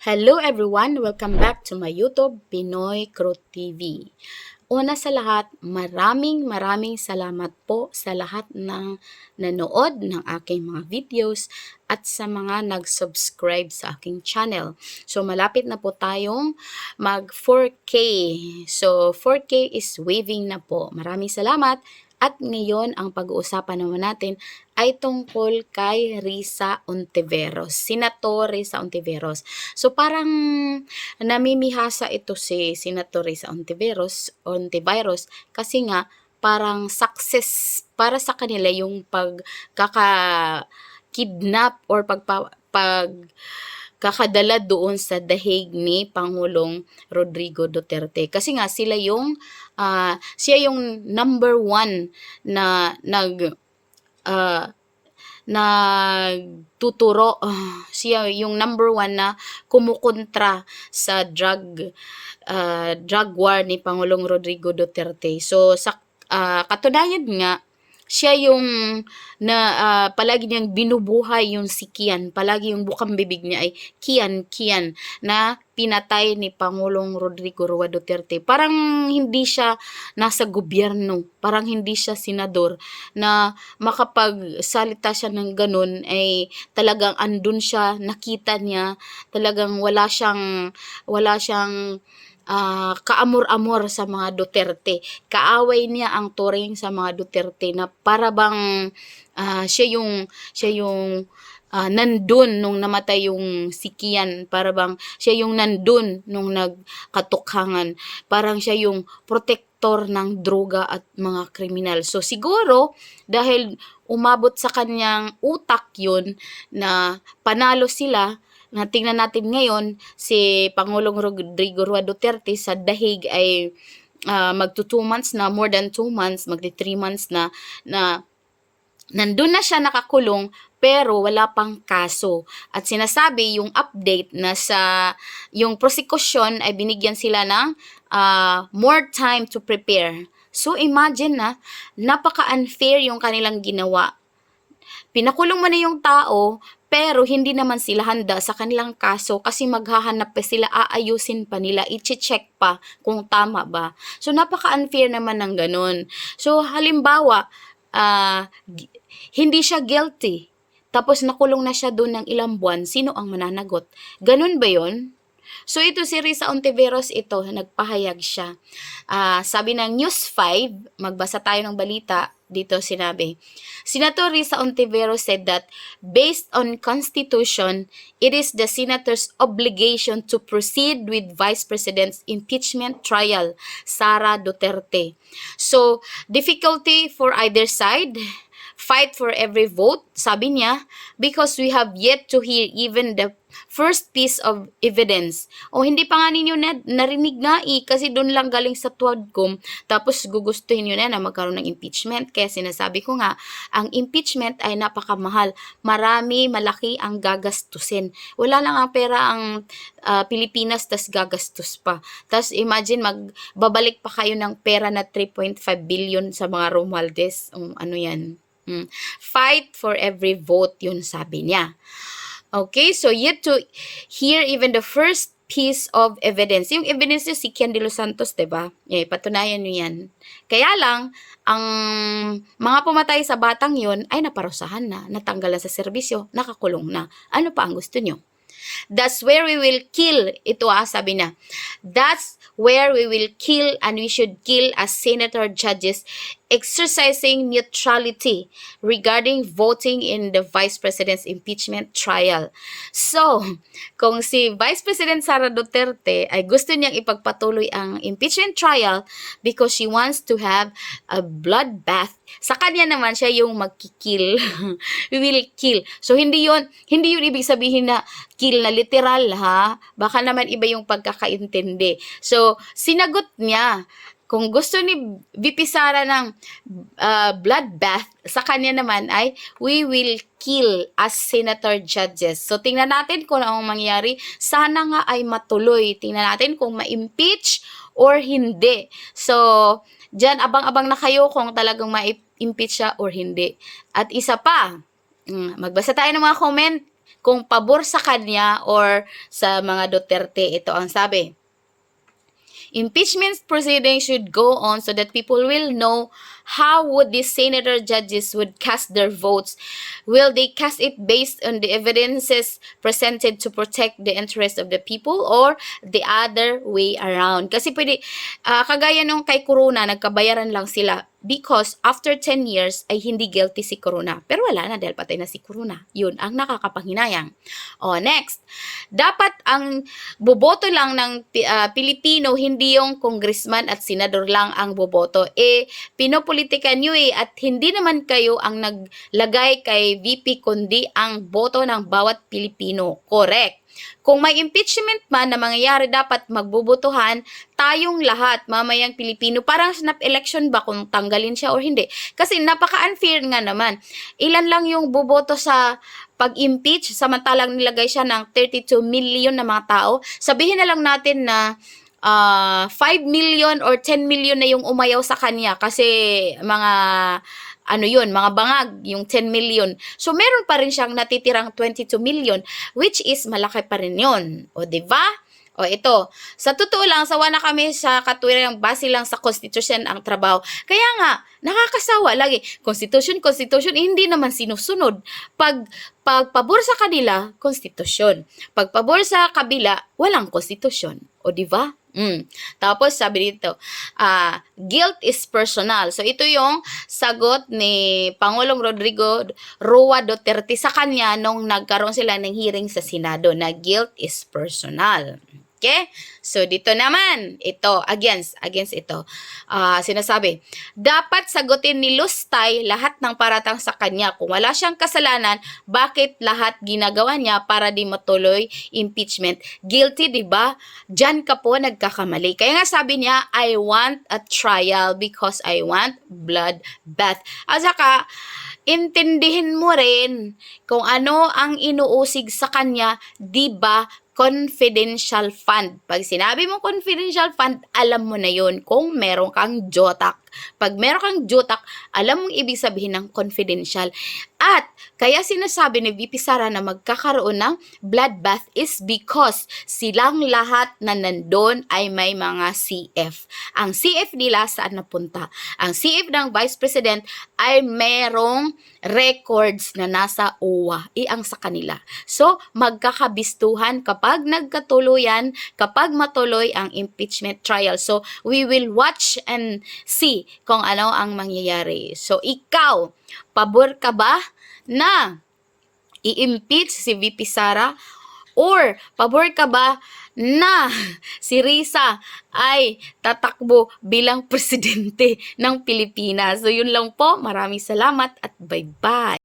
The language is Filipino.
Hello everyone! Welcome back to my YouTube, Pinoy Crude TV. Una sa lahat, maraming salamat po sa lahat ng nanood ng aking mga videos at sa mga nag-subscribe sa aking channel. So malapit na po tayong mag 4K. So 4K is waving na po. Maraming salamat. At ngayon, ang pag-uusapan naman natin ay tungkol kay Risa Ontiveros, Senator Risa Ontiveros. So parang namimihasa ito si Senator Risa Ontiveros kasi nga parang success para sa kanila yung pagkaka-kidnap or kakadala doon sa dahig ni Pangulong Rodrigo Duterte. Kasi nga siya yung number one na nagtuturo, siya yung number one na kumukontra sa drug war ni Pangulong Rodrigo Duterte. So sa katunayan nga, siya yung palagi niyang binubuhay yung si Kian. Palagi yung bukang bibig niya ay Kian na pinatay ni Pangulong Rodrigo Roa Duterte. Parang hindi siya nasa gobyerno, parang hindi siya senador na makapagsalita siya ng ganun ay talagang andun siya, nakita niya, talagang wala siyang kaamor-amor sa mga Duterte. Kaaway niya ang turing sa mga Duterte na para bang siya yung nandun nung namatay yung si Kian, para bang siya yung nandun nung nagkatukhangan, parang siya yung protector ng droga at mga kriminal. So siguro dahil umabot sa kanyang utak yun na panalo sila, na tingnan natin ngayon si Pangulong Rodrigo Roa Duterte sa dahig ay magto 2 months na, more than 2 months, magti 3 months na nandun na siya nakakulong pero wala pang kaso. At sinasabi yung update na yung prosecution ay binigyan sila ng more time to prepare. So imagine na, napaka-unfair yung kanilang ginawa. Pinakulong mo na yung tao, pero hindi naman sila handa sa kanilang kaso kasi maghahanap pa sila, aayusin pa nila, i-check pa kung tama ba. So napaka-unfair naman ng ganun. So halimbawa, hindi siya guilty, tapos nakulong na siya doon ng ilang buwan, sino ang mananagot? Ganun ba yon? So ito si Risa Ontiveros, ito nagpahayag siya. Sabi ng News 5, magbasa tayo ng balita, dito sinabi, Senator Risa Ontiveros said that based on Constitution, it is the Senator's obligation to proceed with Vice President's impeachment trial, Sara Duterte. So, difficulty for either side, fight for every vote, sabi niya, because we have yet to hear even the first piece of evidence. O hindi pa nga ninyo narinig nga kasi doon lang galing sa Tuadcom, tapos gugustuhin nyo na magkaroon ng impeachment. Kaya sinasabi ko nga, ang impeachment ay napakamahal. Malaki ang gagastusin. Wala lang ang pera ang Pilipinas, tas gagastos pa. Tas imagine, magbabalik pa kayo ng pera na 3.5 billion sa mga Romualdez. Ano yan? Fight for every vote, yun sabi niya. Okay, so yet to hear even the first piece of evidence. Yung evidence niya si Kian de los Santos, diba? Patunayan nyo yan. Kaya lang, ang mga pumatay sa batang yun ay naparusahan na, natanggalan sa serbisyo, nakakulong na. Ano pa ang gusto nyo? That's where we will kill. Ito sabi na. That's where we will kill, and we should kill as senator judges exercising neutrality regarding voting in the Vice President's impeachment trial. So, kung si Vice President Sara Duterte ay gusto niyang ipagpatuloy ang impeachment trial because she wants to have a bloodbath, sa kanya naman siya yung magkikil. We will kill. So, hindi yun ibig sabihin na kill na literal, ha? Baka naman iba yung pagkakaintindi. So, sinagot niya, kung gusto ni VP Sara ng bloodbath, sa kanya naman ay we will kill as senator judges. So, tingnan natin kung anong mangyari. Sana nga ay matuloy. Tingnan natin kung ma-impeach or hindi. So, dyan, abang-abang na kayo kung talagang ma-impeach siya or hindi. At isa pa, magbasa tayo ng mga comment kung pabor sa kanya or sa mga Duterte. Ito ang sabi. Impeachment proceedings should go on so that people will know how would these senator judges would cast their votes. Will they cast it based on the evidences presented to protect the interest of the people or the other way around? Kasi pwede, kagaya nung kay Corona, nagkabayaran lang sila because after 10 years ay hindi guilty si Corona. Pero wala na dahil patay na si Corona. Yun ang nakakapanghinayang. O, next. Dapat ang boboto lang ng Pilipino, hindi yung congressman at senador lang ang boboto. Pinopolitika nyo at hindi naman kayo ang naglagay kay VP kundi ang boto ng bawat Pilipino. Correct. Kung may impeachment man na mangyayari, dapat magbubutuhan tayong lahat, mamayang Pilipino. Parang snap election ba kung tanggalin siya or hindi? Kasi napaka-unfair nga naman. Ilan lang yung boboto sa pag-impeach, samantalang nilagay siya ng 32 million na mga tao. Sabihin na lang natin na 5 million or 10 million na yung umayaw sa kanya kasi mga mga bangag, yung 10 million. So, meron pa rin siyang natitirang 22 million, which is malaki pa rin yun. O, diba? O, ito. Sa totoo lang, sawa na kami sa katuwirang base lang sa Constitution ang trabaho. Kaya nga, nakakasawa lagi. Constitution, hindi naman sinusunod. Pag pabor sa kanila, Constitution. Pag pabor sa kabila, walang Constitution. O, diba? Tapos sabi dito, guilt is personal. So ito yung sagot ni Pangulong Rodrigo Roa Duterte sa kanya nung nagkaroon sila ng hearing sa Senado na guilt is personal. Okay? So, dito naman, ito, against ito. Sinasabi, dapat sagutin ni Lustay lahat ng paratang sa kanya. Kung wala siyang kasalanan, bakit lahat ginagawa niya para di matuloy impeachment? Guilty, di ba? Diyan ka po nagkakamali. Kaya nga sabi niya, I want a trial because I want bloodbath. At saka, intindihin mo rin kung ano ang inuusig sa kanya, di ba? Confidential fund. Pag sinabi mo confidential fund, alam mo na yun kung meron kang jotak. Pag meron kang jotak, alam mong ibig sabihin ng confidential. At kaya sinasabi ni VP Sara na magkakaroon ng bloodbath is because silang lahat na nandun ay may mga CF. Ang CF nila saan napunta? Ang CF ng Vice President ay merong records na nasa OWA. Ang sa kanila. So, magkakabistuhan kapag nagkatuluyan, kapag matuloy ang impeachment trial. So, we will watch and see kung ano ang mangyayari. So, ikaw, pabor ka ba na i-impeach si VP Sara? Or, pabor ka ba na si Risa ay tatakbo bilang presidente ng Pilipinas? So, yun lang po. Maraming salamat at bye-bye.